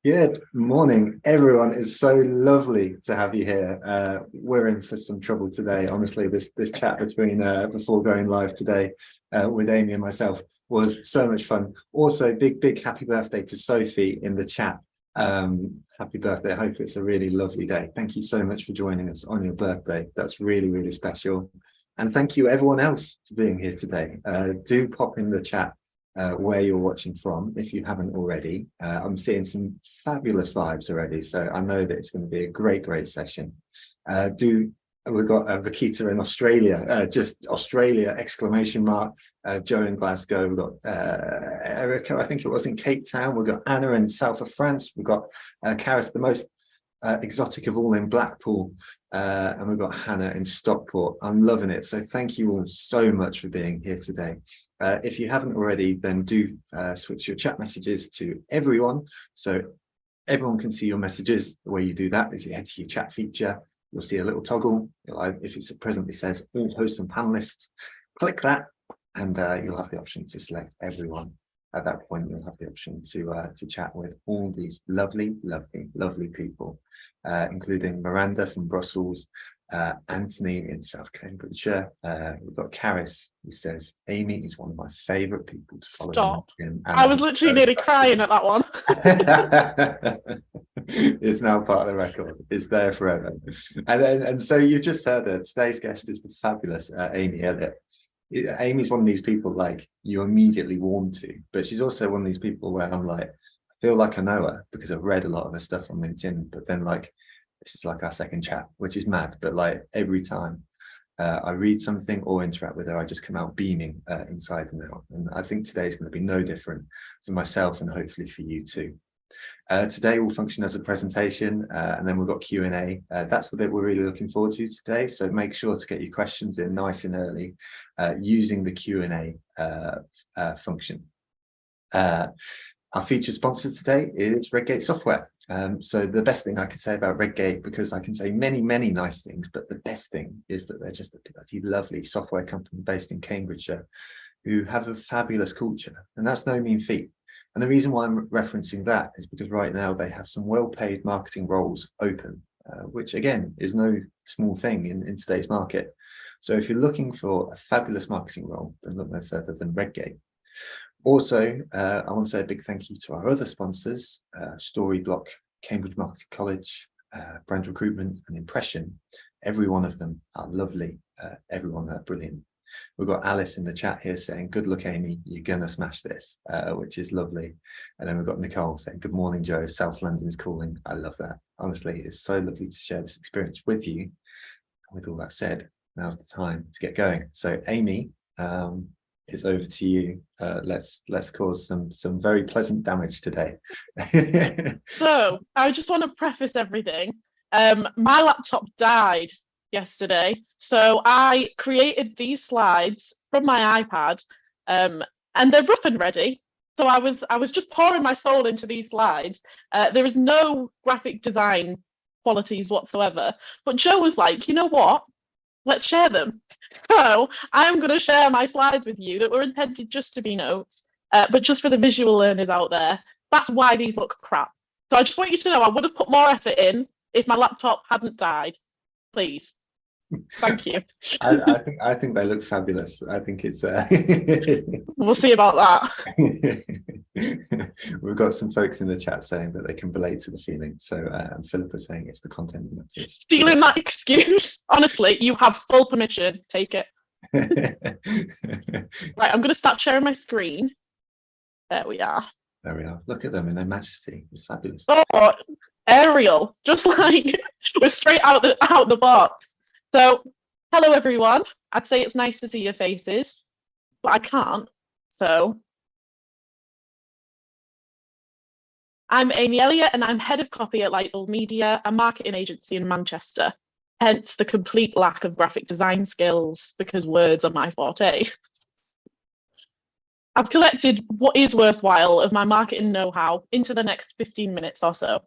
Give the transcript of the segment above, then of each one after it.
Good morning, everyone. It's so lovely to have you here. We're in for some trouble today. Honestly, this chat between before going live today with Amy and myself was so much fun. Also, big happy birthday to Sophie in the chat. Happy birthday. I hope it's a really lovely day. Thank you so much for joining us on your birthday. That's really special. And thank you everyone else for being here today. Do pop in the chat where you're watching from if you haven't already. I'm seeing some fabulous vibes already, so I know that it's going to be a great session. We've got Rakita in Australia, just Australia exclamation mark. Joe in Glasgow. We've got Erica, I think it was, in Cape Town. We've got Anna in south of France. We've got Karis, the most exotic of all, in Blackpool, and we've got Hannah in Stockport. I'm loving it. So thank you all so much for being here today. If you haven't already, then do switch your chat messages to everyone, so everyone can see your messages. The way you do that is you head to your chat feature. You'll see a little toggle. If it presently says all hosts and panelists, click that, and you'll have the option to select everyone. At that point, you'll have the option to chat with all these lovely people, including Miranda from Brussels, Anthony in South Cambridgeshire. We've got Karis, who says Amy is one of my favourite people to follow. Stop. I was literally nearly crying at that one. It's now part of the record. It's there forever. And so you just heard her. Today's guest is the fabulous Amy Elliott. Amy's one of these people like you immediately warm to, but she's also one of these people where I'm like, I feel like I know her because I've read a lot of her stuff on LinkedIn, but then like this is like our second chat, which is mad. But like every time I read something or interact with her, I just come out beaming inside and out. And I think today is going to be no different for myself and hopefully for you too. Today will function as a presentation, and then we've got Q&A. That's the bit we're really looking forward to today. So make sure to get your questions in nice and early using the Q&A function. Our featured sponsor today is Redgate Software. So the best thing I can say about Redgate, because I can say many nice things, but the best thing is that they're just a bloody lovely software company based in Cambridgeshire who have a fabulous culture, and that's no mean feat. And the reason why I'm referencing that is because right now they have some well-paid marketing roles open, which again is no small thing in today's market. So if you're looking for a fabulous marketing role, then look no further than Redgate. Also, I want to say a big thank you to our other sponsors, Storyblock, Cambridge Marketing College, Brand Recruitment and Impression. Every one of them are lovely, everyone are brilliant. We've got Alice in the chat here saying, good luck, Amy, you're gonna smash this, which is lovely. And then we've got Nicole saying, good morning, Joe, South London is calling. I love that. Honestly, it's so lovely to share this experience with you. With all that said, now's the time to get going. So Amy, it's over to you. Let's cause some very pleasant damage today. So I just want to preface everything. My laptop died yesterday, so I created these slides from my iPad, and they're rough and ready. So I was just pouring my soul into these slides. There is no graphic design qualities whatsoever, but Joe was like, you know what? Let's share them. So I'm going to share my slides with you that were intended just to be notes, but just for the visual learners out there. That's why these look crap. So I just want you to know I would have put more effort in if my laptop hadn't died. Please. Thank you. I think they look fabulous. I think it's we'll see about that. We've got some folks in the chat saying that they can relate to the feeling. So Philippa saying it's the content that matters. Stealing that excuse. Honestly, you have full permission. Take it. Right, I'm going to start sharing my screen. There we are. There we are. Look at them in their majesty. It's fabulous. Oh, Ariel, just like we're straight out the box. So, hello everyone. I'd say it's nice to see your faces, but I can't. So, I'm Amy Elliott, and I'm head of copy at Lightbulb Media, a marketing agency in Manchester. Hence the complete lack of graphic design skills, because words are my forte. I've collected what is worthwhile of my marketing know-how into the next 15 minutes or so.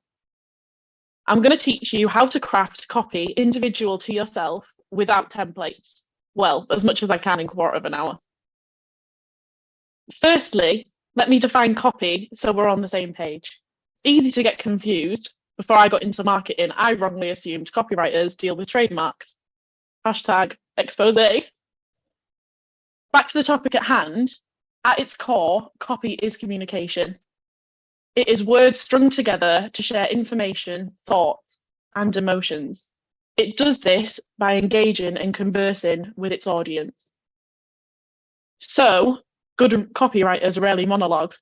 I'm going to teach you how to craft copy individual to yourself without templates. Well, as much as I can in a quarter of an hour. Firstly, let me define copy so we're on the same page. It's easy to get confused. Before I got into marketing, I wrongly assumed copywriters deal with trademarks. Hashtag expose. Back to the topic at hand. At its core, copy is communication. It is words strung together to share information, thoughts, and emotions. It does this by engaging and conversing with its audience. So, good copywriters rarely monologue.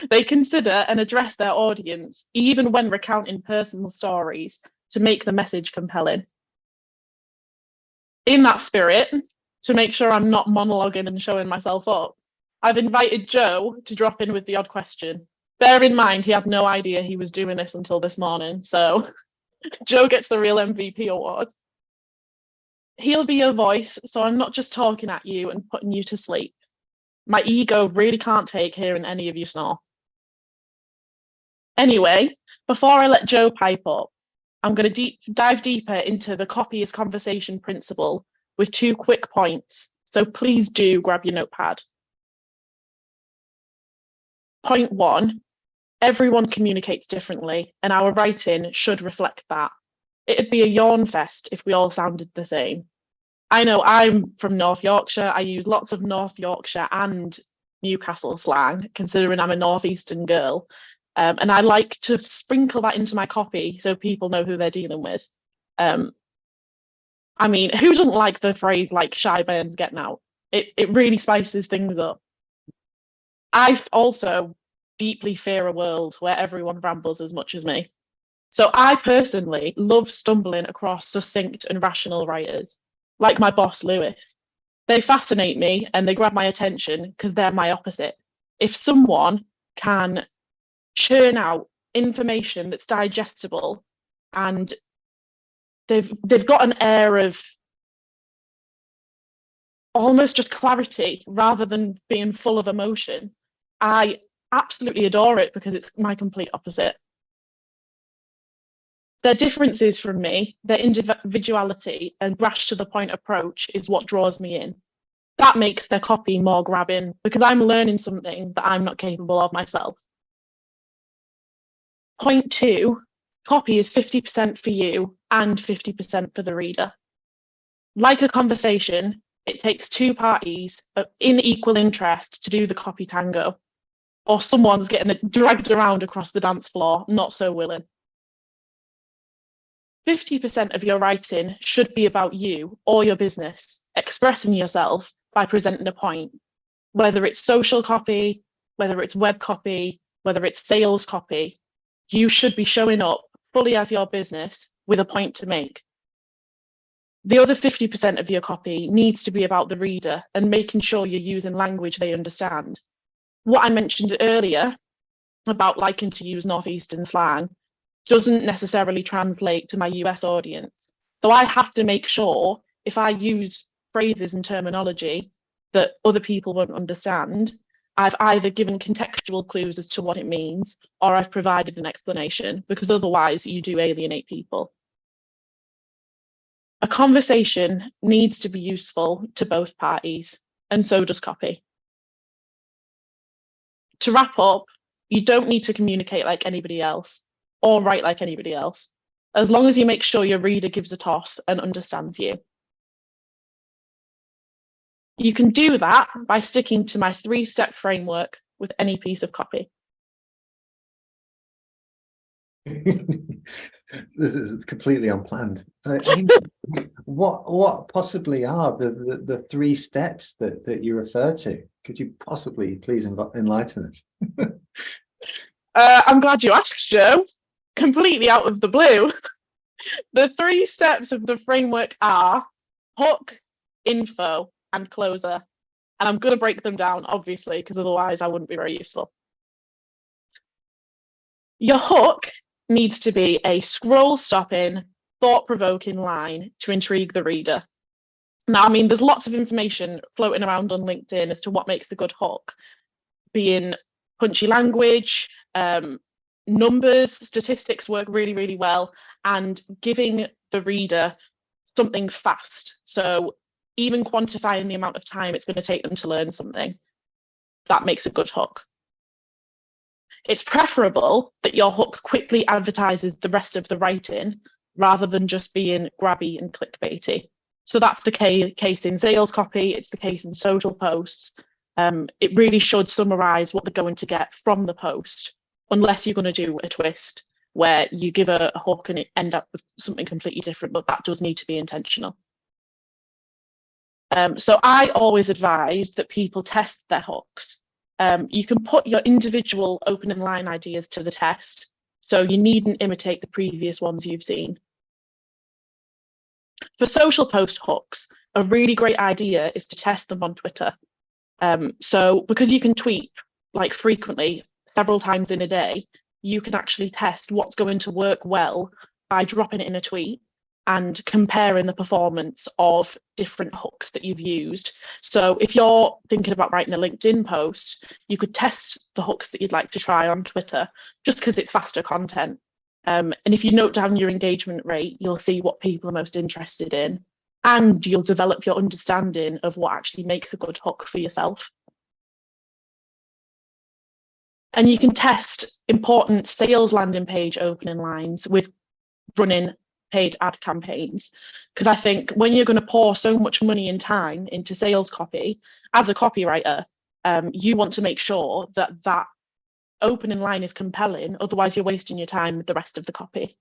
They consider and address their audience, even when recounting personal stories, to make the message compelling. In that spirit, to make sure I'm not monologuing and showing myself up, I've invited Joe to drop in with the odd question. Bear in mind, he had no idea he was doing this until this morning, so Joe gets the real MVP award. He'll be your voice, so I'm not just talking at you and putting you to sleep. My ego really can't take hearing any of you snore. Anyway, before I let Joe pipe up, I'm going to dive deeper into the copy is conversation principle with 2 quick points, so please do grab your notepad. Point 1, everyone communicates differently, and our writing should reflect that. It'd be a yawn fest if we all sounded the same. I know I'm from North Yorkshire. I use lots of North Yorkshire and Newcastle slang, considering I'm a Northeastern girl. And I like to sprinkle that into my copy so people know who they're dealing with. I mean, who doesn't like the phrase like shy burns getting out? It really spices things up. I also deeply fear a world where everyone rambles as much as me. So I personally love stumbling across succinct and rational writers, like my boss, Lewis. They fascinate me and they grab my attention because they're my opposite. If someone can churn out information that's digestible and they've got an air of almost just clarity rather than being full of emotion, I absolutely adore it because it's my complete opposite. Their differences from me, their individuality and brash to the point approach is what draws me in. That makes their copy more grabbing because I'm learning something that I'm not capable of myself. Point 2, copy is 50% for you and 50% for the reader. Like a conversation, it takes 2 parties in equal interest to do the copy tango, or someone's getting dragged around across the dance floor, not so willing. 50% of your writing should be about you or your business, expressing yourself by presenting a point, whether it's social copy, whether it's web copy, whether it's sales copy. You should be showing up fully as your business with a point to make. The other 50% of your copy needs to be about the reader and making sure you're using language they understand. What I mentioned earlier about liking to use Northeastern slang doesn't necessarily translate to my US audience. So I have to make sure if I use phrases and terminology that other people won't understand, I've either given contextual clues as to what it means or I've provided an explanation, because otherwise you do alienate people. A conversation needs to be useful to both parties, and so does copy. To wrap up, you don't need to communicate like anybody else or write like anybody else, as long as you make sure your reader gives a toss and understands you. You can do that by sticking to my 3-step framework with any piece of copy. This is completely unplanned. So, Amy, what possibly are the 3 steps that you refer to? Could you possibly please enlighten us? I'm glad you asked, Joe. Completely out of the blue. The 3 steps of the framework are hook, info, and closer. And I'm going to break them down, obviously, because otherwise I wouldn't be very useful. Your hook needs to be a scroll-stopping, thought-provoking line to intrigue the reader. Now, I mean, there's lots of information floating around on LinkedIn as to what makes a good hook, being punchy language, numbers, statistics work really, really well, and giving the reader something fast. So even quantifying the amount of time it's going to take them to learn something, that makes a good hook. It's preferable that your hook quickly advertises the rest of the writing rather than just being grabby and clickbaity. So that's the case in sales copy, it's the case in social posts. It really should summarize what they're going to get from the post, unless you're going to do a twist where you give a hook and it end up with something completely different, but that does need to be intentional. So I always advise that people test their hooks. You can put your individual opening line ideas to the test, so you needn't imitate the previous ones you've seen. For social post hooks, a really great idea is to test them on Twitter. So because you can tweet like frequently, several times in a day, you can actually test what's going to work well by dropping it in a tweet and comparing the performance of different hooks that you've used. So if you're thinking about writing a LinkedIn post, you could test the hooks that you'd like to try on Twitter, just because it's faster content. And if you note down your engagement rate, you'll see what people are most interested in, and you'll develop your understanding of what actually makes a good hook for yourself. And you can test important sales landing page opening lines with running paid ad campaigns, because I think when you're going to pour so much money and time into sales copy, as a copywriter, you want to make sure that that opening line is compelling, otherwise you're wasting your time with the rest of the copy.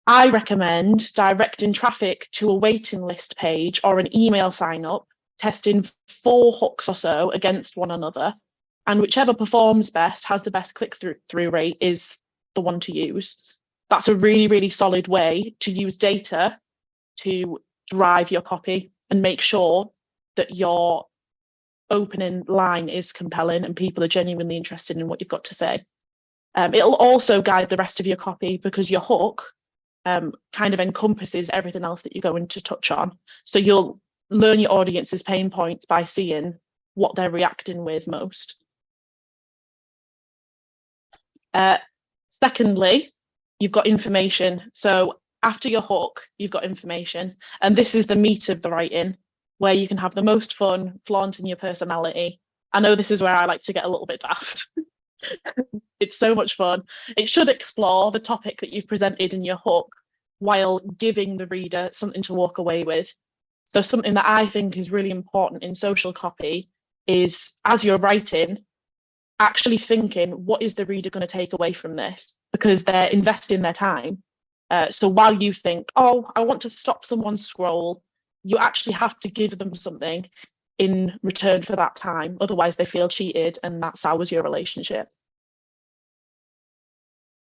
I recommend directing traffic to a waiting list page or an email sign up, testing 4 hooks or so against one another, and whichever performs best, has the best click-through rate, is the one to use. That's a really, really solid way to use data to drive your copy and make sure that your opening line is compelling and people are genuinely interested in what you've got to say. It'll also guide the rest of your copy, because your hook kind of encompasses everything else that you're going to touch on. So you'll learn your audience's pain points by seeing what they're reacting with most. Secondly, you've got information. So after your hook, you've got information. And this is the meat of the writing, where you can have the most fun flaunting your personality. I know this is where I like to get a little bit daft. It's so much fun. It should explore the topic that you've presented in your hook while giving the reader something to walk away with. So something that I think is really important in social copy is, as you're writing, actually thinking, what is the reader going to take away from this? Because they're investing their time. So while you think, oh, I want to stop someone's scroll, you actually have to give them something in return for that time. Otherwise they feel cheated, and that sours your relationship.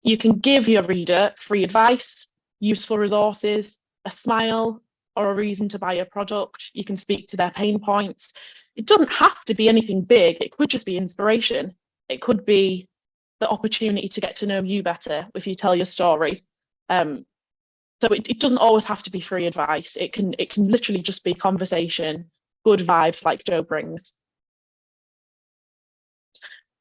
You can give your reader free advice, useful resources, a smile, or a reason to buy a product. You can speak to their pain points. It doesn't have to be anything big. It could just be inspiration. It could be the opportunity to get to know you better if you tell your story. So it doesn't always have to be free advice. It can literally just be conversation, good vibes like Joe brings.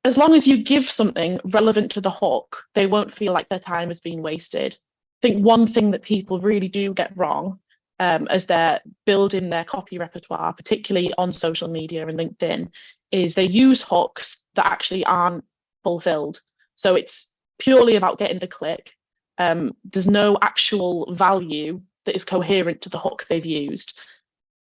As long as you give something relevant to the hook, they won't feel like their time has been wasted. I think one thing that people really do get wrong as they're building their copy repertoire, particularly on social media and LinkedIn, is they use hooks that actually aren't fulfilled. So it's purely about getting the click. There's no actual value that is coherent to the hook they've used.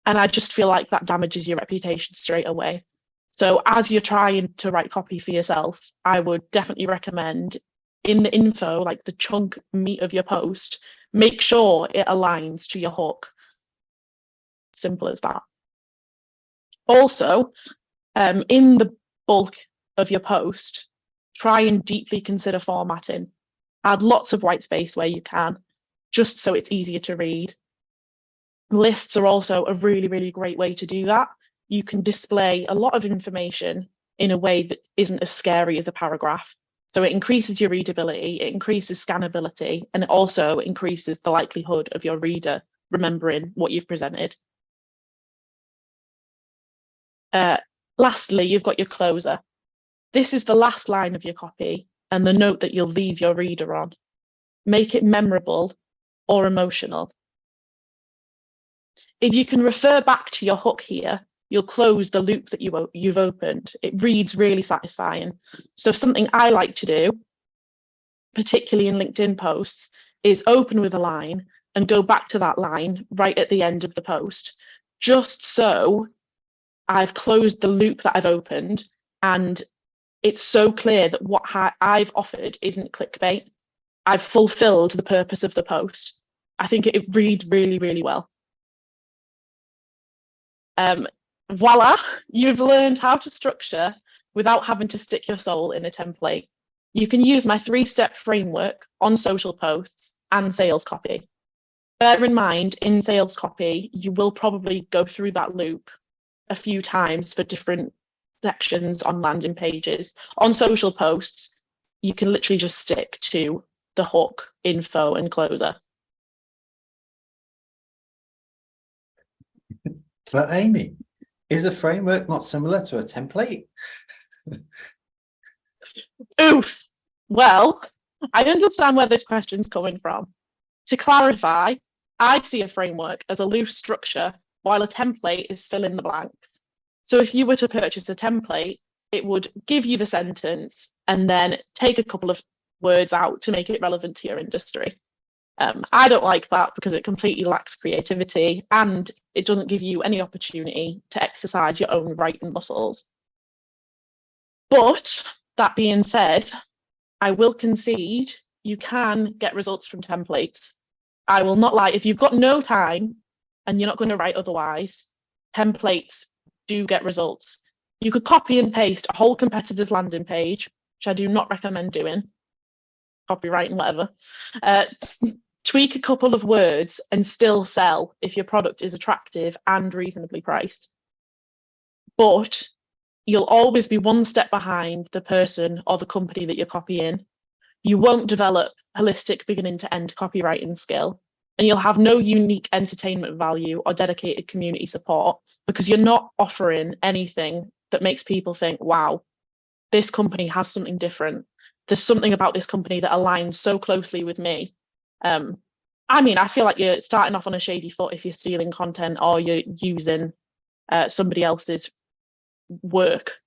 And I just feel like that damages your reputation straight away. So as you're trying to write copy for yourself, I would definitely recommend, in the info, like the chunk meat of your post, make sure it aligns to your hook. Simple as that. Also, in the bulk of your post, try and deeply consider formatting. Add lots of white space where you can, just so it's easier to read. Lists are also a really, really great way to do that. You can display a lot of information in a way that isn't as scary as a paragraph. So it increases your readability, it increases scannability, and it also increases the likelihood of your reader remembering what you've presented. Lastly, you've got your closer. This is the last line of your copy and the note that you'll leave your reader on. Make it memorable or emotional. If you can refer back to your hook here, you'll close the loop that you've opened. It reads really satisfying. So something I like to do, particularly in LinkedIn posts, is open with a line and go back to that line right at the end of the post, just so I've closed the loop that I've opened, and it's so clear that what I've offered isn't clickbait. I've fulfilled the purpose of the post. I think it reads really, really well. Voila, you've learned how to structure without having to stick your soul in a template. You can use my 3-step framework on social posts and sales copy. Bear in mind, in sales copy, you will probably go through that loop a few times for different sections on landing pages. On social posts, you can literally just stick to the hook, info, and closer. But Amy, is a framework not similar to a template? Oof. Well, I understand where this question's coming from. To clarify, I see a framework as a loose structure, while a template is fill in the blanks. So if you were to purchase a template, it would give you the sentence and then take a couple of words out to make it relevant to your industry. I don't like that because it completely lacks creativity and it doesn't give you any opportunity to exercise your own writing muscles. But that being said, I will concede you can get results from templates. I will not lie, if you've got no time and you're not going to write otherwise, templates do get results. You could copy and paste a whole competitor's landing page, which I do not recommend doing, copyright and whatever, tweak a couple of words and still sell if your product is attractive and reasonably priced. But you'll always be one step behind the person or the company that you're copying. You won't develop holistic beginning to end copywriting skill, and you'll have no unique entertainment value or dedicated community support because you're not offering anything that makes people think, wow, this company has something different. There's something about this company that aligns so closely with me. I mean, I feel like you're starting off on a shady foot if you're stealing content or you're using somebody else's work.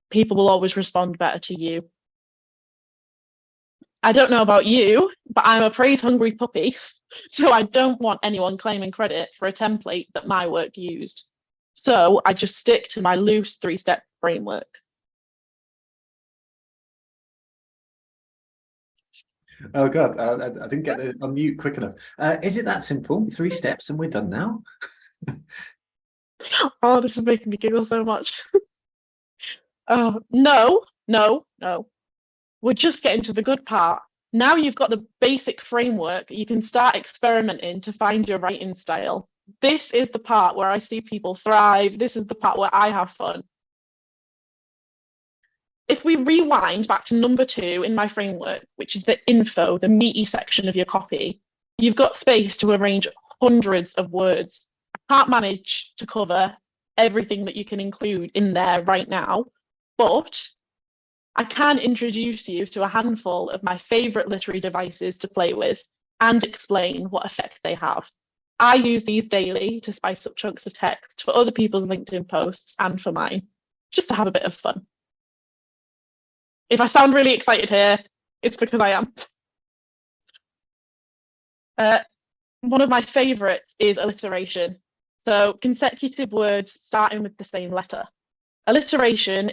People will always respond better to you. I don't know about you, but I'm a praise-hungry puppy, so I don't want anyone claiming credit for a template that my work used. So I just stick to my loose 3-step framework. Oh God, I didn't get the unmute quick enough. Is it that simple? 3 steps and we're done now? Oh, this is making me giggle so much. Oh, no. We're just getting to the good part. Now you've got the basic framework, you can start experimenting to find your writing style. This is the part where I see people thrive. This is the part where I have fun. If we rewind back to number 2 in my framework, which is the info, the meaty section of your copy, you've got space to arrange hundreds of words. I can't manage to cover everything that you can include in there right now, but I can introduce you to a handful of my favourite literary devices to play with and explain what effect they have. I use these daily to spice up chunks of text for other people's LinkedIn posts and for mine, just to have a bit of fun. If I sound really excited here, it's because I am. One of my favourites is alliteration. So consecutive words starting with the same letter. Alliteration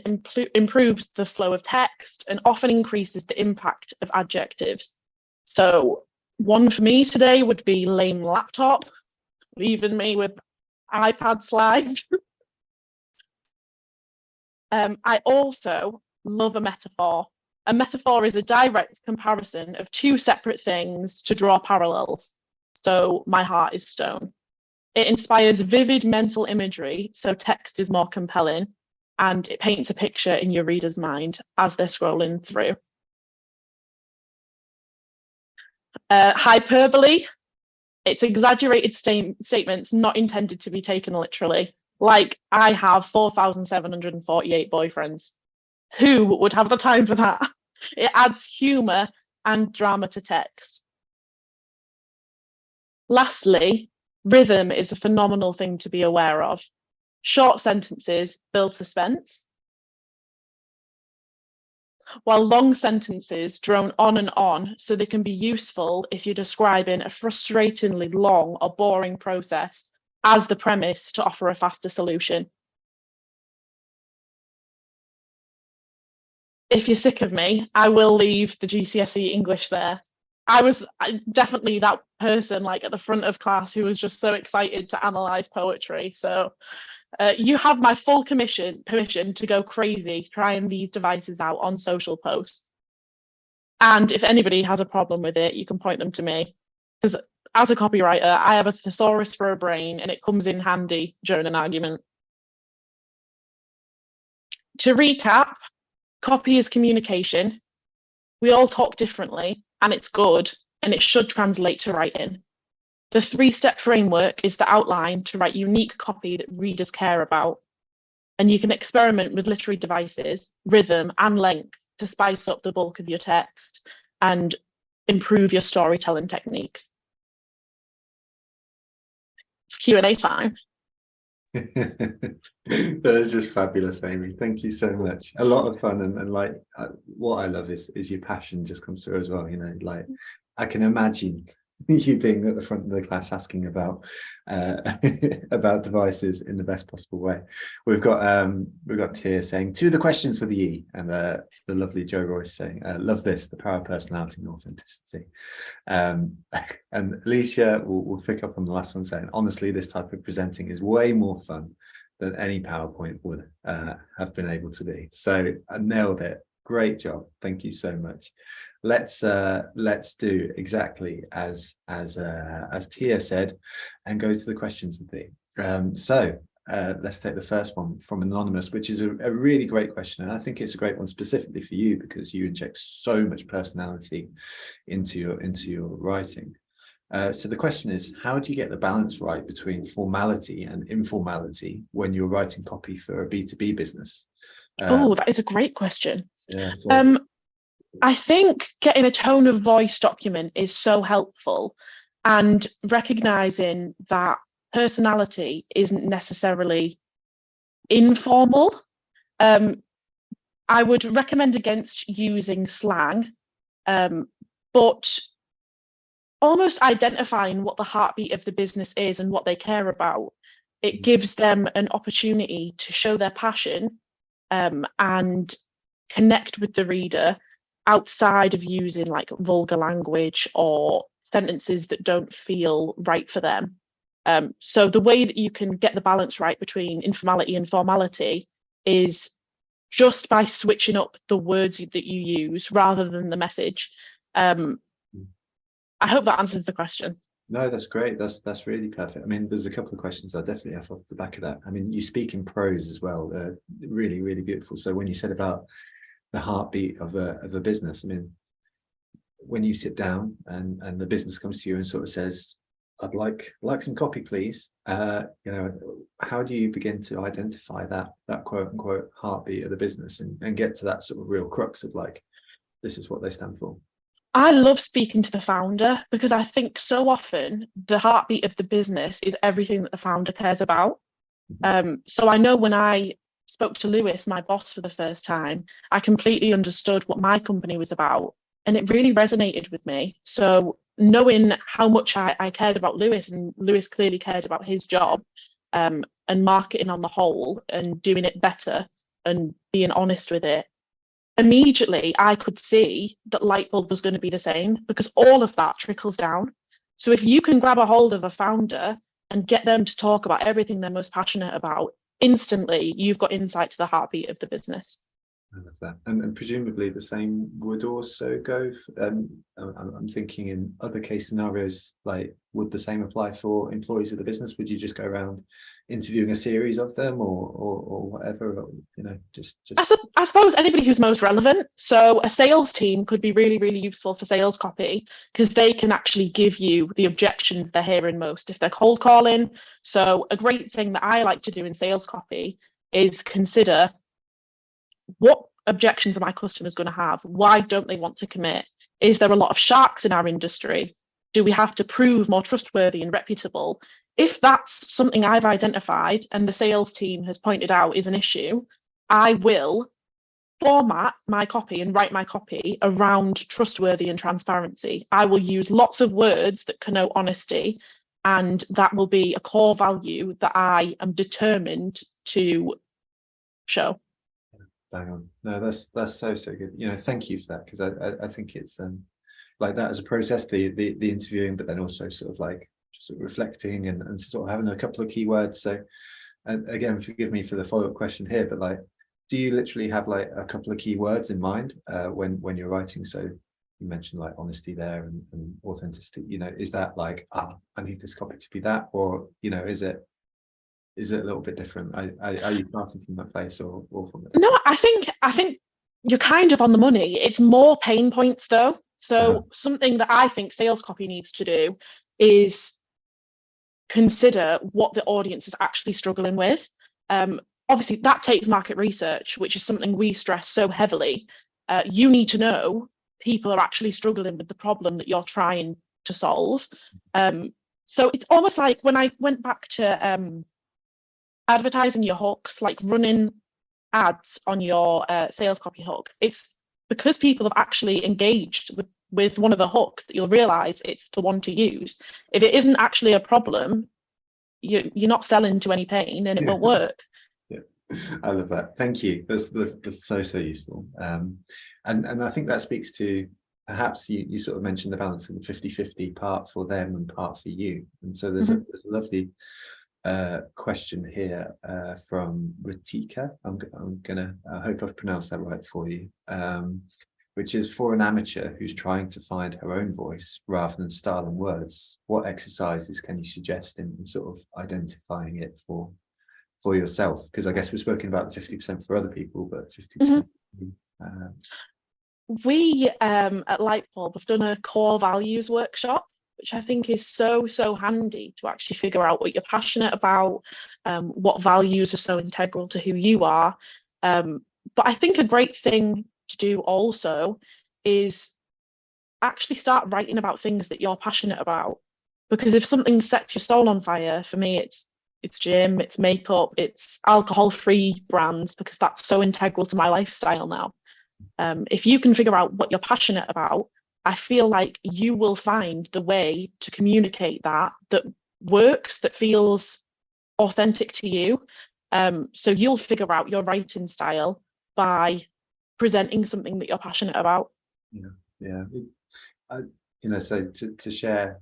improves the flow of text and often increases the impact of adjectives. So one for me today would be lame laptop, leaving me with iPad slides. I also love a metaphor. A metaphor is a direct comparison of 2 separate things to draw parallels. So my heart is stone. It inspires vivid mental imagery, so text is more compelling, and it paints a picture in your reader's mind as they're scrolling through. Hyperbole. It's exaggerated statements not intended to be taken literally. Like, I have 4,748 boyfriends. Who would have the time for that? It adds humour and drama to text. Lastly, rhythm is a phenomenal thing to be aware of. Short sentences build suspense, while long sentences drone on and on, so they can be useful if you're describing a frustratingly long or boring process as the premise to offer a faster solution. If you're sick of me, I will leave the GCSE English there. I was definitely that person like at the front of class who was just so excited to analyse poetry. So you have my full permission to go crazy trying these devices out on social posts. And if anybody has a problem with it, you can point them to me. Because as a copywriter, I have a thesaurus for a brain and it comes in handy during an argument. To recap, copy is communication. We all talk differently, and it's good, and it should translate to writing. The 3-step framework is the outline to write unique copy that readers care about. And you can experiment with literary devices, rhythm, and length to spice up the bulk of your text and improve your storytelling techniques. It's Q&A time. That is just fabulous, Amy. Thank you so much. A lot of fun, and like what I love is your passion just comes through as well. You know, like I can imagine you being at the front of the class asking about about devices in the best possible way. We've got Tia saying 2 of the questions with the E, and the lovely Joe Royce saying love this, the power of personality and authenticity. And Alicia will pick up on the last one saying, honestly, this type of presenting is way more fun than any PowerPoint would have been able to be. So I nailed it. Great job. Thank you so much. Let's do exactly as Tia said and go to the questions with thee. So let's take the first one from Anonymous, which is a really great question. And I think it's a great one specifically for you because you inject so much personality into your writing. So the question is, how do you get the balance right between formality and informality when you're writing copy for a B2B business? Oh, that is a great question. Yeah, so I think getting a tone of voice document is so helpful, and recognizing that personality isn't necessarily informal. I would recommend against using slang, but almost identifying what the heartbeat of the business is and what they care about. It gives them an opportunity to show their passion and connect with the reader outside of using like vulgar language or sentences that don't feel right for them. So the way that you can get the balance right between informality and formality is just by switching up the words that you use rather than the message. I hope that answers the question. No, that's great. That's really perfect. I mean, there's a couple of questions I definitely have off the back of that. I mean, you speak in prose as well. Really, really beautiful. So when you said about the heartbeat of a business, I mean, when you sit down and the business comes to you and sort of says, I'd like some copy, please. You know, how do you begin to identify that quote unquote heartbeat of the business and get to that sort of real crux of like, this is what they stand for? I love speaking to the founder because I think so often the heartbeat of the business is everything that the founder cares about. So I know when I spoke to Lewis, my boss, for the first time, I completely understood what my company was about, and it really resonated with me. So knowing how much I cared about Lewis, and Lewis clearly cared about his job, and marketing on the whole and doing it better and being honest with it, immediately I could see that Lightbulb was going to be the same, because all of that trickles down. So if you can grab a hold of a founder and get them to talk about everything they're most passionate about, instantly you've got insight to the heartbeat of the business. I love that. And presumably the same would also go, I'm thinking in other case scenarios, like would the same apply for employees of the business? Would you just go around interviewing a series of them or whatever, you know, just... I suppose anybody who's most relevant. So a sales team could be really, really useful for sales copy because they can actually give you the objections they're hearing most if they're cold calling. So a great thing that I like to do in sales copy is consider, what objections are my customers going to have? Why don't they want to commit? Is there a lot of sharks in our industry? Do we have to prove more trustworthy and reputable? if that's something I've identified and the sales team has pointed out is an issue, I will format my copy and write my copy around trustworthy and transparency. I will use lots of words that connote honesty, and that will be a core value that I am determined to show. Bang on. No, that's so good. You know, thank you for that, because I think it's like that as a process, the interviewing, but then also sort of like sort of reflecting and sort of having a couple of keywords. So, and again, forgive me for the follow-up question here, but like, do you literally have like a couple of keywords in mind when you're writing? So you mentioned like honesty there and authenticity. You know, is that like, I need this copy to be that, or you know, is it a little bit different? Are you starting from that place or from it? No, I think you're kind of on the money. It's more pain points though. So something that I think sales copy needs to do is consider what the audience is actually struggling with. Obviously, that takes market research, which is something we stress so heavily. You need to know people are actually struggling with the problem that you're trying to solve. So it's almost like when I went back to advertising your hooks, like running ads on your sales copy hooks, it's because people have actually engaged with one of the hooks that you'll realize it's the one to use. If it isn't actually a problem, you're not selling to any pain and it won't work. I love that. Thank you. That's so useful. And I think that speaks to perhaps you sort of mentioned the balance of the 50-50 part for them and part for you. And so there's a lovely question here from Ritika. I hope I've pronounced that right for you. Which is, for an amateur who's trying to find her own voice rather than style and words, what exercises can you suggest in sort of identifying it for yourself? Because I guess we've spoken about the 50% for other people, but 50%. We at Lightbulb have done a core values workshop, which I think is so handy to actually figure out what you're passionate about, what values are so integral to who you are. But I think a great thing to do also is actually start writing about things that you're passionate about, because if something sets your soul on fire, for me it's gym, it's makeup, it's alcohol-free brands, because that's so integral to my lifestyle now. If you can figure out what you're passionate about, I feel like you will find the way to communicate that works, that feels authentic to you. So you'll figure out your writing style by presenting something that you're passionate about. So to share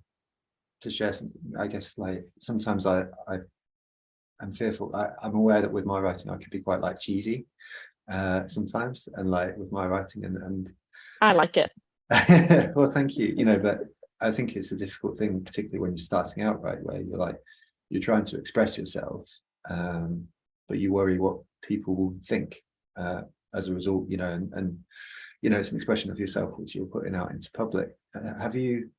something, I guess, like sometimes I'm fearful. I'm aware that with my writing I could be quite like cheesy sometimes, and like with my writing and I like it. Well, thank you. But I think it's a difficult thing, particularly when you're starting out, right, where you're trying to express yourself, but you worry what people will think as a result, and it's an expression of yourself which you're putting out into public. Have you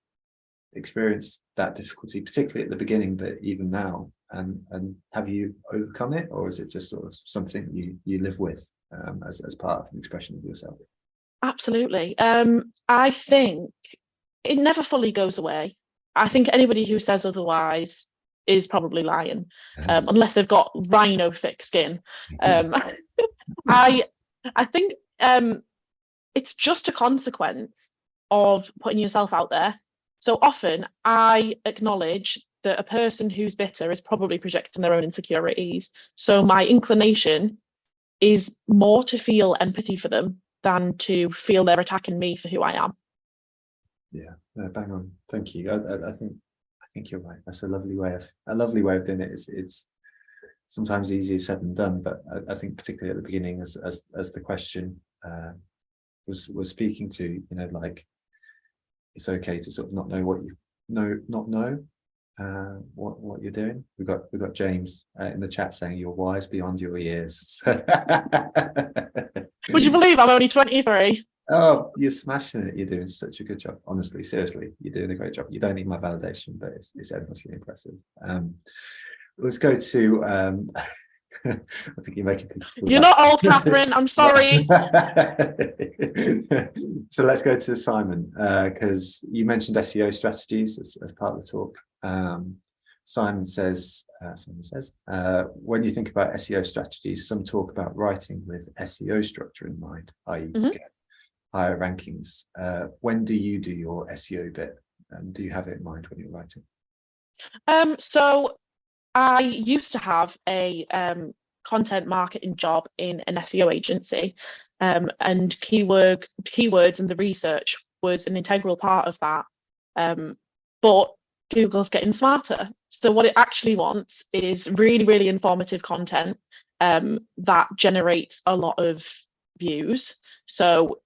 experienced that difficulty, particularly at the beginning, but even now, and have you overcome it, or is it just sort of something you live with as part of an expression of yourself? Absolutely. I think it never fully goes away. I think anybody who says otherwise is probably lying, unless they've got rhino thick skin. I think it's just a consequence of putting yourself out there. So often I acknowledge that a person who's bitter is probably projecting their own insecurities. So my inclination is more to feel empathy for them than to feel they're attacking me for who I am. Yeah, no, bang on. Thank you. I think you're right. That's a lovely way of doing it. It's sometimes easier said than done, but I think particularly at the beginning, as the question was speaking to, like, it's okay to sort of not know what you know what you're doing. We've got James in the chat saying you're wise beyond your years. Would you believe I'm only 23? Oh, you're smashing it. You're doing such a good job. Honestly, seriously, you're doing a great job. You don't need my validation, but it's endlessly impressive. Let's go to I think you're making people You're not old, Catherine. I'm sorry. So let's go to Simon, because you mentioned SEO strategies as part of the talk. Simon says, when you think about SEO strategies, some talk about writing with SEO structure in mind, i.e. to get higher rankings. When do you do your SEO bit? And do you have it in mind when you're writing? So I used to have a content marketing job in an SEO agency, and keywords and the research was an integral part of that. But Google's getting smarter. So what it actually wants is really, really informative content that generates a lot of views. So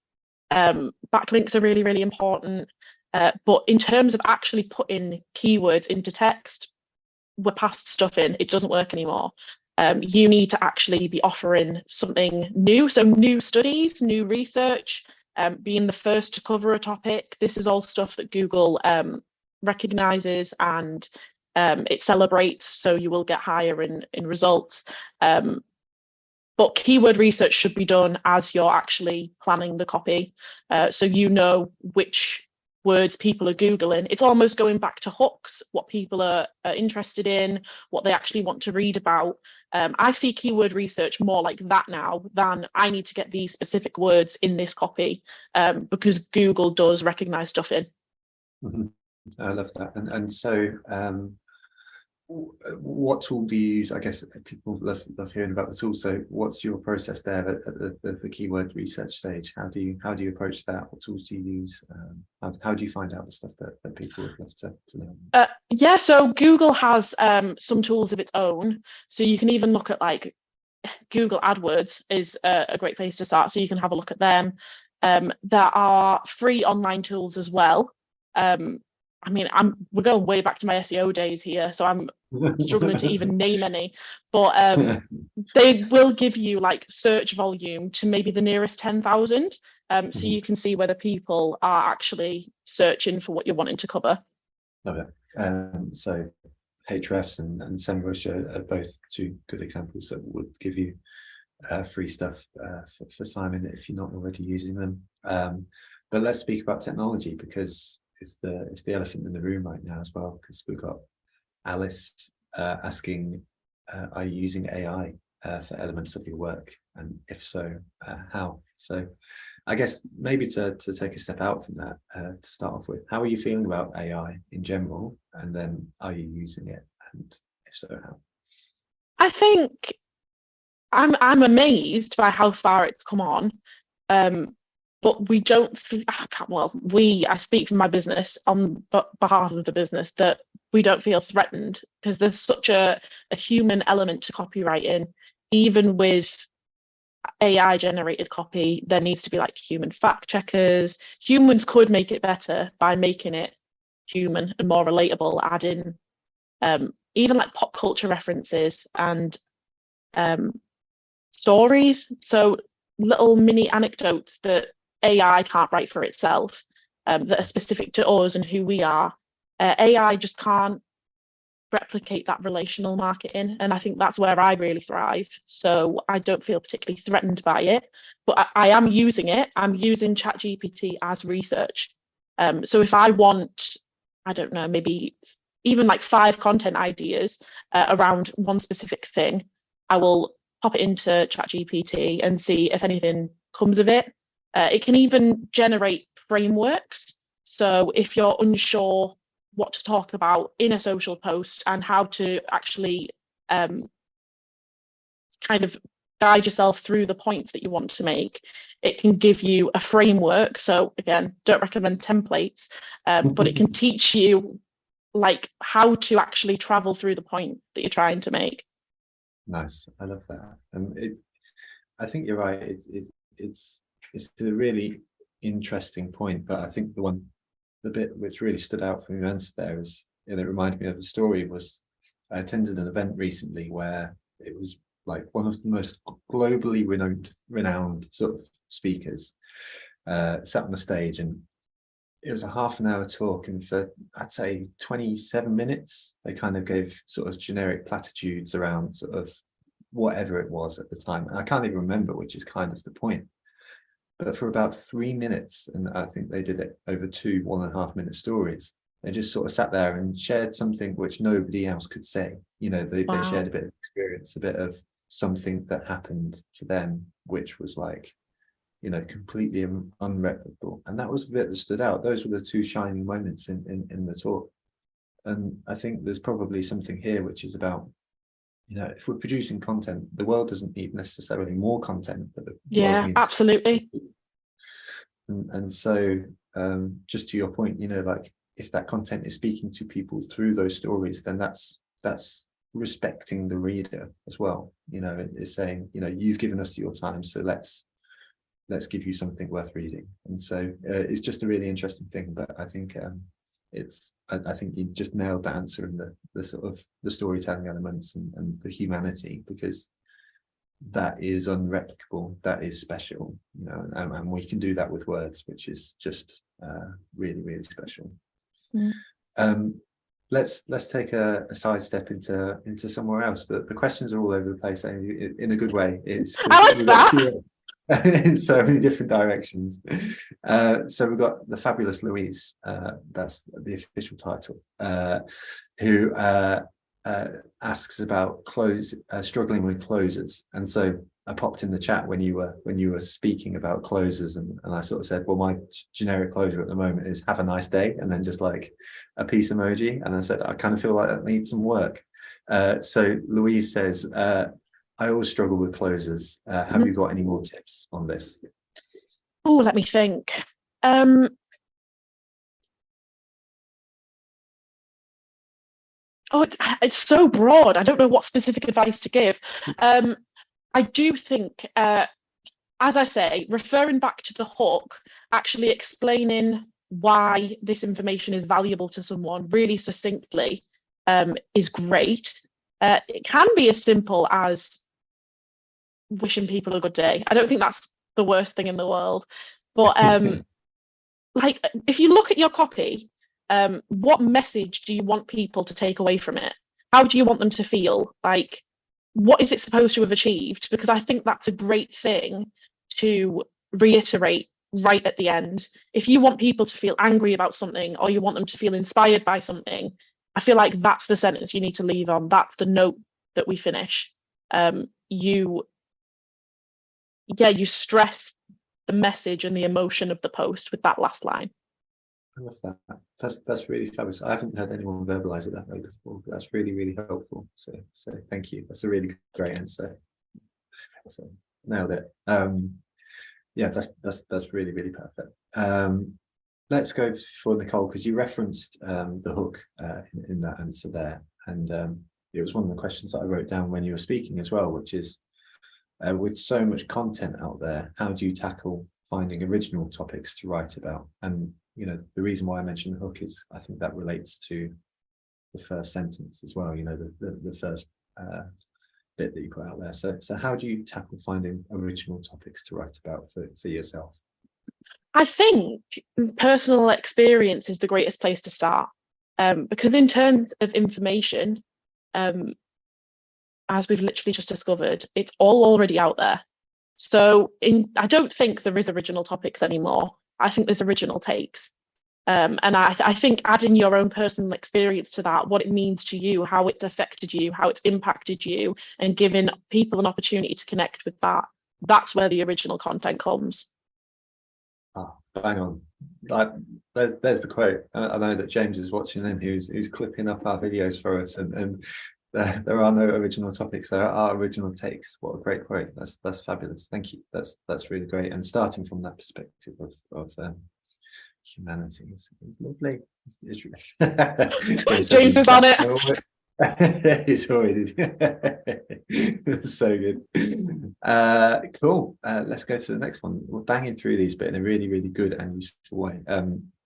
backlinks are really, really important. But in terms of actually putting keywords into text, we're past stuffing. It doesn't work anymore. You need to actually be offering something new. So new studies, new research, being the first to cover a topic. This is all stuff that Google recognizes and it celebrates. So you will get higher in results. But keyword research should be done as you're actually planning the copy. So you know which words people are Googling. It's almost going back to hooks, what people are interested in, what they actually want to read about. I see keyword research more like that now than I need to get these specific words in this copy, because Google does recognize stuff in. I love that. And so what tool do you use? I guess people love hearing about the tool. So what's your process there at the keyword research stage? How do you approach that? What tools do you use? How do you find out the stuff that people would love to know? Yeah, so Google has some tools of its own. So you can even look at like Google AdWords is a great place to start. So you can have a look at them. There are free online tools as well. I mean, we're going way back to my SEO days here, so I'm struggling to even name any, but they will give you like search volume to maybe the nearest 10,000. So you can see whether people are actually searching for what you're wanting to cover. Love it. So Hrefs and SEMrush are both two good examples that would give you free stuff for Simon if you're not already using them. But let's speak about technology, because it's the elephant in the room right now as well, because we've got Alice asking, are you using AI for elements of your work, and if so, how? So I guess maybe to take a step out from that, to start off with, how are you feeling about AI in general, and then are you using it, and if so, how? I think I'm amazed by how far it's come on. But we don't, I speak for my business on behalf of the business, that we don't feel threatened, because there's such a human element to copywriting. Even with AI generated copy, there needs to be like human fact checkers. Humans could make it better by making it human and more relatable, adding even like pop culture references and stories. So little mini anecdotes that AI can't write for itself, that are specific to us and who we are. AI just can't replicate that relational marketing, and I think that's where I really thrive. So I don't feel particularly threatened by it, but I am using it. I'm using ChatGPT as research. So if I want, I don't know, maybe even like 5 content ideas around one specific thing, I will pop it into ChatGPT and see if anything comes of it. It can even generate frameworks. So if you're unsure what to talk about in a social post and how to actually kind of guide yourself through the points that you want to make, it can give you a framework. So again, don't recommend templates, but it can teach you like how to actually travel through the point that you're trying to make. Nice, I love that. And I think you're right. It's a really interesting point, but I think the bit which really stood out from your answer there is, and it reminded me of the story, was I attended an event recently where it was like one of the most globally renowned sort of speakers sat on the stage, and it was a half-an-hour talk, and for I'd say 27 minutes they kind of gave sort of generic platitudes around sort of whatever it was at the time, and I can't even remember, which is kind of the point. But for about 3 minutes, and I think they did it over 2 1.5 minute stories, they just sort of sat there and shared something which nobody else could say. You know, they shared a bit of experience, a bit of something that happened to them, which was like, you know, completely unreplicable. And that was the bit that stood out. Those were the two shining moments in the talk. And I think there's probably something here which is about, you know, if we're producing content, the world doesn't need necessarily more content, but the world needs. Absolutely. And so just to your point, you know, like if that content is speaking to people through those stories, then that's respecting the reader as well. You know, it's saying, you know, you've given us your time, so let's give you something worth reading. And so it's just a really interesting thing. But I think I think you just nailed the answer in the sort of the storytelling elements and the humanity, because that is unreplicable, that is special, you know, and we can do that with words, which is just really, really special. Let's take a sidestep into somewhere else. The questions are all over the place in a good way. I like that. In so many different directions. So we've got the fabulous Louise, that's the official title, who asks about struggling with closers. And so I popped in the chat when you were speaking about closers, and I sort of said, well, my generic closure at the moment is have a nice day, and then just like a peace emoji. And I said, I kind of feel like that needs some work. So Louise says, I always struggle with closers. Have you got any more tips on this? Oh, let me think. It's so broad. I don't know what specific advice to give. I do think, as I say, referring back to the hook, actually explaining why this information is valuable to someone really succinctly is great. It can be as simple as wishing people a good day. I don't think that's the worst thing in the world. But like, if you look at your copy, what message do you want people to take away from it? How do you want them to feel? Like, what is it supposed to have achieved? Because I think that's a great thing to reiterate right at the end. If you want people to feel angry about something, or you want them to feel inspired by something, I feel like that's the sentence you need to leave on. That's the note that we finish. You stress the message and the emotion of the post with that last line. I love that. That's really fabulous. I haven't heard anyone verbalize it that way before, but that's really, really helpful. So thank you. That's a really great answer. So nailed it. Yeah, that's really, really perfect. Let's go for Nicole, because you referenced the hook in that answer there, and it was one of the questions that I wrote down when you were speaking as well, which is with so much content out there, how do you tackle finding original topics to write about? And you know, the reason why I mentioned the hook is I think that relates to the first sentence as well, you know, the first bit that you put out there. So how do you tackle finding original topics to write about for yourself? I think personal experience is the greatest place to start, because in terms of information, as we've literally just discovered, it's all already out there. So I don't think there is original topics anymore. I think there's original takes. And I think adding your own personal experience to that, what it means to you, how it's affected you, how it's impacted you, and giving people an opportunity to connect with that, that's where the original content comes. Oh, bang on. There's the quote. I know that James is watching in, who's clipping up our videos for us, and there are no original topics, there are original takes. What a great quote. That's fabulous. Thank you. That's really great. And starting from that perspective of humanity is lovely. It's really... James is on it. It's already so good. Cool. Let's go to the next one. We're banging through these, but in a really, really good and useful way.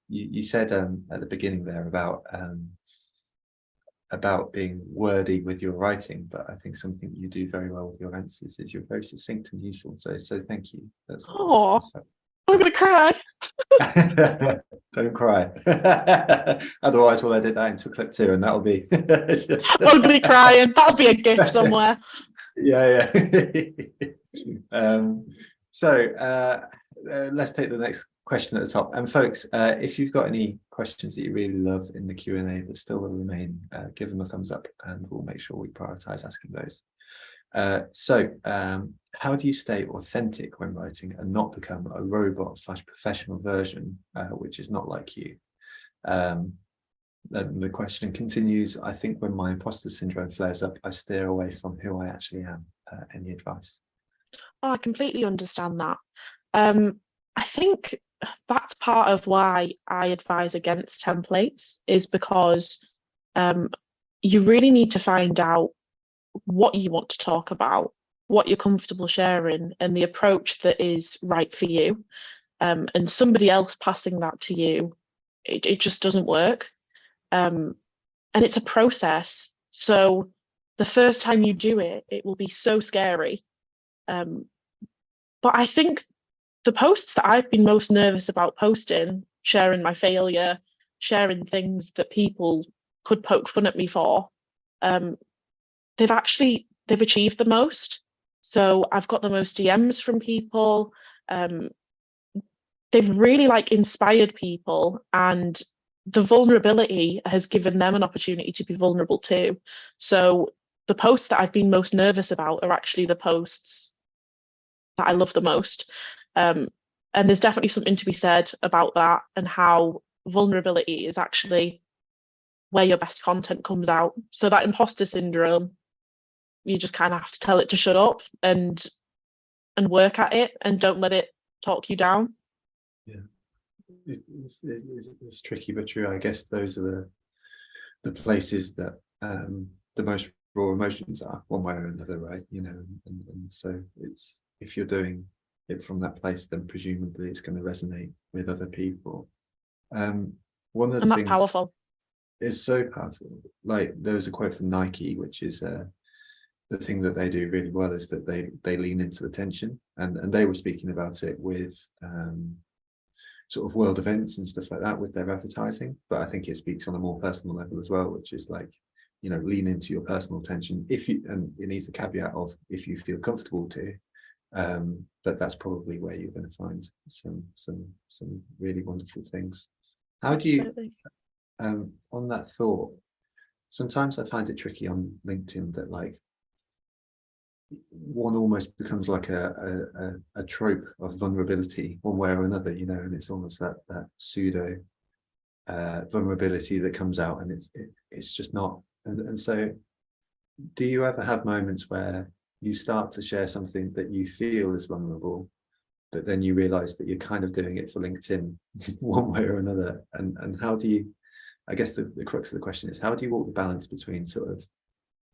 You said at the beginning there about being wordy with your writing, but I think something you do very well with your answers is you're very succinct and useful. So thank you. That's I'm gonna cry. Don't cry. Otherwise we'll edit that into a clip too, and that'll be ugly crying. That'll be a gift somewhere. Yeah. So let's take the next question at the top. And folks, if you've got any questions that you really love in the Q&A that still will remain, give them a thumbs up and we'll make sure we prioritize asking those. How do you stay authentic when writing and not become a robot / professional version, which is not like you? The question continues, I think when my imposter syndrome flares up, I steer away from who I actually am. Any advice? Oh, I completely understand that. I think that's part of why I advise against templates, is because you really need to find out what you want to talk about, what you're comfortable sharing, and the approach that is right for you. And somebody else passing that to you, it just doesn't work. And it's a process. So the first time you do it, it will be so scary. But I think the posts that I've been most nervous about posting, sharing my failure, sharing things that people could poke fun at me for, they've achieved the most. So I've got the most DMs from people. They've really inspired people, and the vulnerability has given them an opportunity to be vulnerable too. So the posts that I've been most nervous about are actually the posts that I love the most. And there's definitely something to be said about that, and how vulnerability is actually where your best content comes out. So that imposter syndrome, you just kind of have to tell it to shut up and work at it, and don't let it talk you down. Yeah, it's tricky but true. I guess those are the places that the most raw emotions are, one way or another, right? And so it's, if you're doing it from that place, then presumably it's going to resonate with other people. One of the And things, that's powerful. It's so powerful. There was a quote from Nike, which is the thing that they do really well is that they lean into the tension, and they were speaking about it with sort of world events and stuff like that with their advertising. But I think it speaks on a more personal level as well, which is lean into your personal tension if you, and it needs a caveat of if you feel comfortable to. But that's probably where you're going to find some really wonderful things. How do you, on that thought, sometimes I find it tricky on LinkedIn that one almost becomes like a trope of vulnerability one way or another, and it's almost that pseudo vulnerability that comes out, and it's just not. And so do you ever have moments where you start to share something that you feel is vulnerable, but then you realize that you're kind of doing it for LinkedIn one way or another? And how do you, I guess the crux of the question is, how do you walk the balance between sort of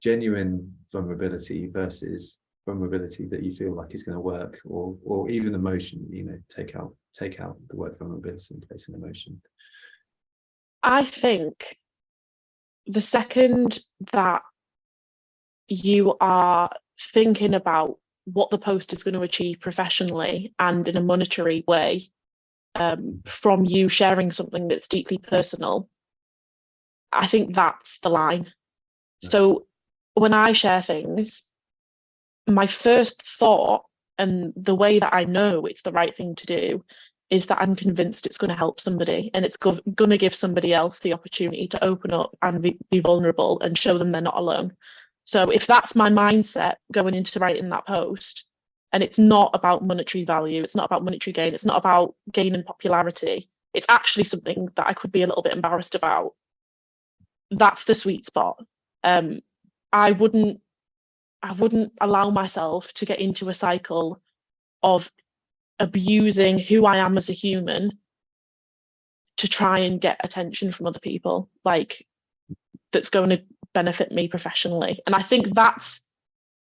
genuine vulnerability versus vulnerability that you feel like is going to work, or even emotion, take out the word vulnerability and place an emotion? I think the second that you are thinking about what the post is going to achieve professionally and in a monetary way, from you sharing something that's deeply personal, I think that's the line. So when I share things, my first thought, and the way that I know it's the right thing to do, is that I'm convinced it's going to help somebody, and it's going to give somebody else the opportunity to open up and be vulnerable and show them they're not alone. So if that's my mindset going into writing that post, and it's not about monetary value, it's not about monetary gain, it's not about gaining popularity, it's actually something that I could be a little bit embarrassed about, that's the sweet spot. I wouldn't allow myself to get into a cycle of abusing who I am as a human to try and get attention from other people, that's going to benefit me professionally. And I think that's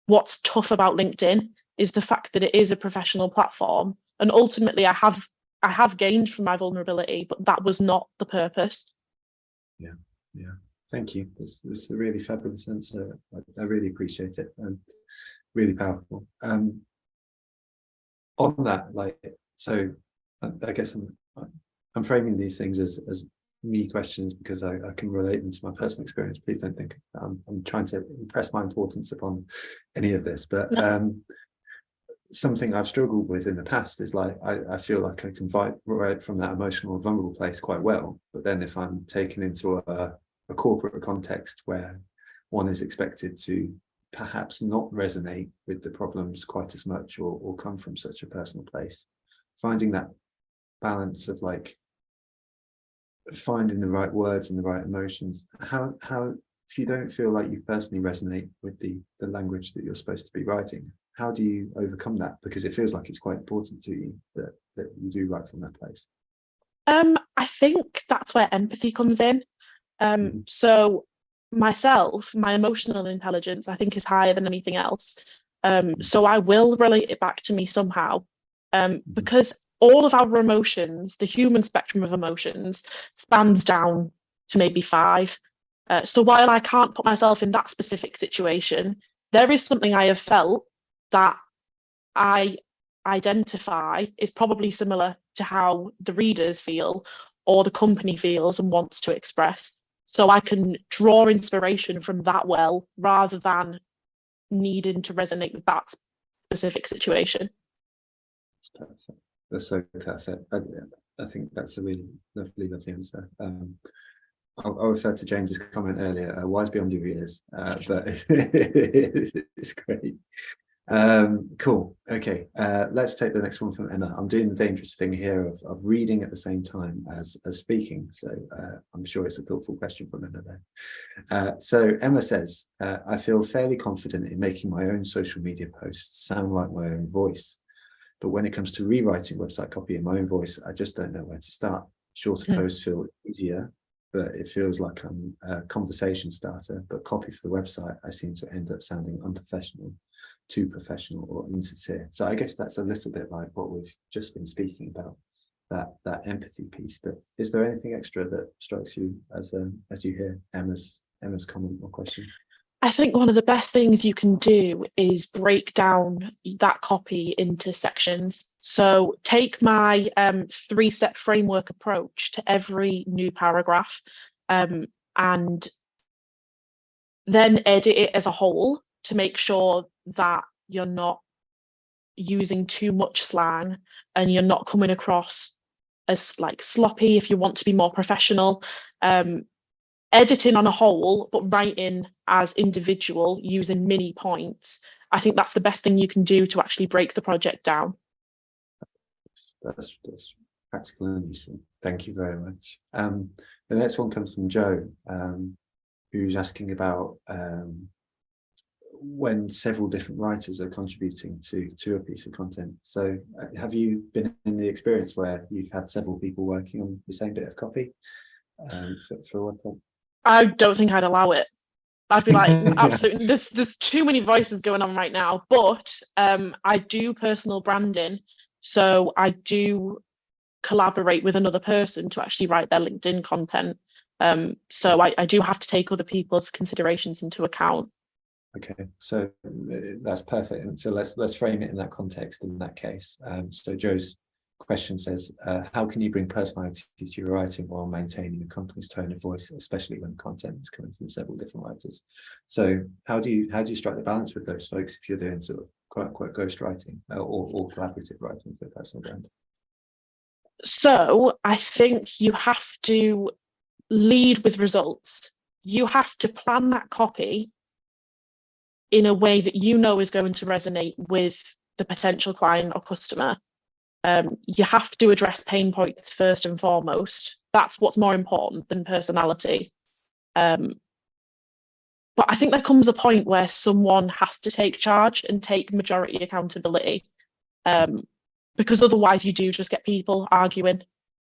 what's tough about LinkedIn, is the fact that it is a professional platform, and ultimately I have gained from my vulnerability, but that was not the purpose. Yeah Thank you. It's a really fabulous answer. I really appreciate it, and really powerful. On that, so I guess I'm framing these things as me questions because I can relate them to my personal experience. Please don't think I'm trying to impress my importance upon any of this, but something I've struggled with in the past is like I feel like I can write from that emotional, vulnerable place quite well. But then if I'm taken into a corporate context where one is expected to perhaps not resonate with the problems quite as much, or come from such a personal place, finding that balance of like finding the right words and the right emotions. How if you don't feel like you personally resonate with the language that you're supposed to be writing, how do you overcome that? Because it feels like it's quite important to you that you do write from that place. I think that's where empathy comes in. So myself, my emotional intelligence, I think, is higher than anything else. So I will relate it back to me somehow, because all of our emotions, the human spectrum of emotions, spans down to maybe 5. So while I can't put myself in that specific situation, there is something I have felt that I identify is probably similar to how the readers feel or the company feels and wants to express. So I can draw inspiration from that well, rather than needing to resonate with that specific situation. That's perfect. That's so perfect. I think that's a really lovely answer. I'll refer to James's comment earlier, wise beyond your years, but it's great. Cool. Okay, let's take the next one from Emma. I'm doing the dangerous thing here of reading at the same time as speaking, so I'm sure it's a thoughtful question from Emma there. So Emma says, I feel fairly confident in making my own social media posts sound like my own voice, but when it comes to rewriting website copy in my own voice, I just don't know where to start. Shorter posts feel easier, but it feels like I'm a conversation starter, but copy for the website, I seem to end up sounding unprofessional, too professional, or insincere. So I guess that's a little bit like what we've just been speaking about, that empathy piece. But is there anything extra that strikes you as you hear Emma's comment or question? I think one of the best things you can do is break down that copy into sections. So take my 3-step framework approach to every new paragraph, and then edit it as a whole to make sure that you're not using too much slang and you're not coming across as like sloppy if you want to be more professional. Editing on a whole, but writing as individual using mini points. I think that's the best thing you can do to actually break the project down. That's practical and useful. Thank you very much. The next one comes from Joe, who's asking about when several different writers are contributing to a piece of content. So have you been in the experience where you've had several people working on the same bit of copy for one thing? I don't think I'd allow it. I'd be like, absolutely, there's too many voices going on right now. But I do personal branding, so I do collaborate with another person to actually write their LinkedIn content. So I do have to take other people's considerations into account. Okay, so that's perfect. And so let's frame it in that context in that case. So Joe's question says, how can you bring personality to your writing while maintaining the company's tone of voice, especially when content is coming from several different writers? So how do you strike the balance with those folks if you're doing sort of quote unquote ghost writing or collaborative writing for a personal brand? So I think you have to lead with results. You have to plan that copy in a way that you know is going to resonate with the potential client or customer. You have to address pain points first and foremost. That's what's more important than personality. But I think there comes a point where someone has to take charge and take majority accountability, because otherwise you do just get people arguing.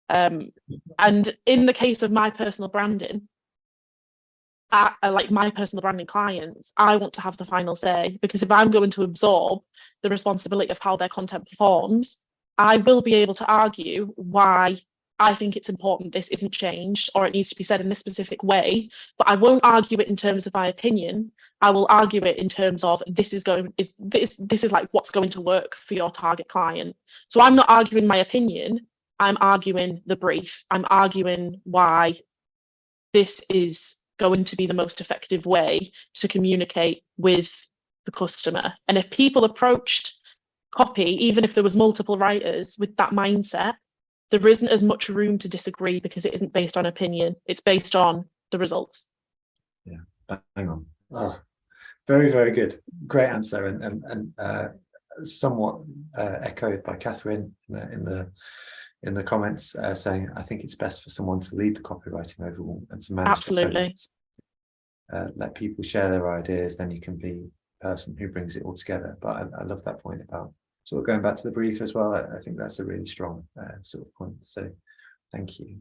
And in the case of my personal branding, like my personal branding clients, I want to have the final say, because if I'm going to absorb the responsibility of how their content performs, I will be able to argue why I think it's important this isn't changed or it needs to be said in this specific way, but I won't argue it in terms of my opinion. I will argue it in terms of this is like what's going to work for your target client. So I'm not arguing my opinion, I'm arguing the brief. I'm arguing why this is going to be the most effective way to communicate with the customer. And if people approached copy, even if there was multiple writers with that mindset, there isn't as much room to disagree because it isn't based on opinion. It's based on the results. Yeah, hang on. Oh, very, very good. Great answer, and somewhat echoed by Catherine in the comments, saying, I think it's best for someone to lead the copywriting overall and to manage Absolutely. the tone. Let people share their ideas, then you can be the person who brings it all together. But I love that point about sort of going back to the brief as well. I think that's a really strong sort of point. So thank you.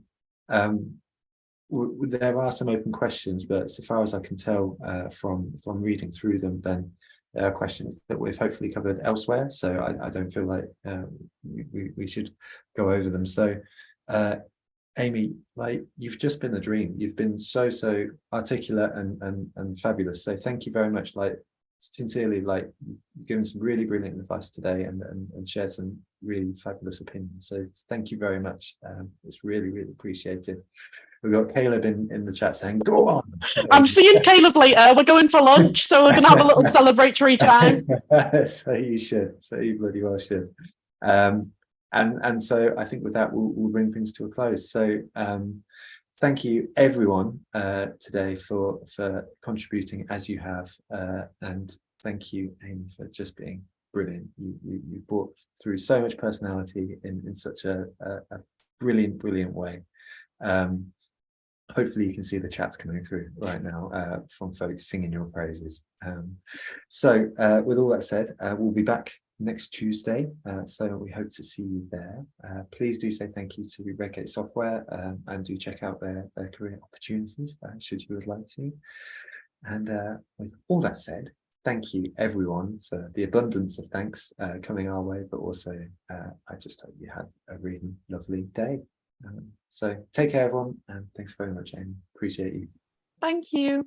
There are some open questions, but so far as I can tell from reading through them, then there are questions that we've hopefully covered elsewhere. So I don't feel like we should go over them. So Amy, like, you've just been the dream. You've been so articulate and fabulous. So thank you very much. Like, sincerely, like, you've given some really brilliant advice today and shared some really fabulous opinions. So thank you very much. It's really, really appreciated. We've got Caleb in the chat saying, go on. I'm seeing Caleb later. We're going for lunch, so we're going to have a little celebratory time. So you should. So you bloody well should. And so I think with that, we'll bring things to a close. So thank you, everyone, today for contributing as you have. And thank you, Amy, for just being brilliant. You brought through so much personality in such a brilliant way. Hopefully you can see the chats coming through right now from folks singing your praises. So with all that said, we'll be back next Tuesday, so we hope to see you there. Please do say thank you to Redgate Software and do check out their career opportunities should you would like to. And with all that said, thank you everyone for the abundance of thanks coming our way, but also I just hope you had a really lovely day. So take care everyone, and thanks very much, Amy. Appreciate you. Thank you.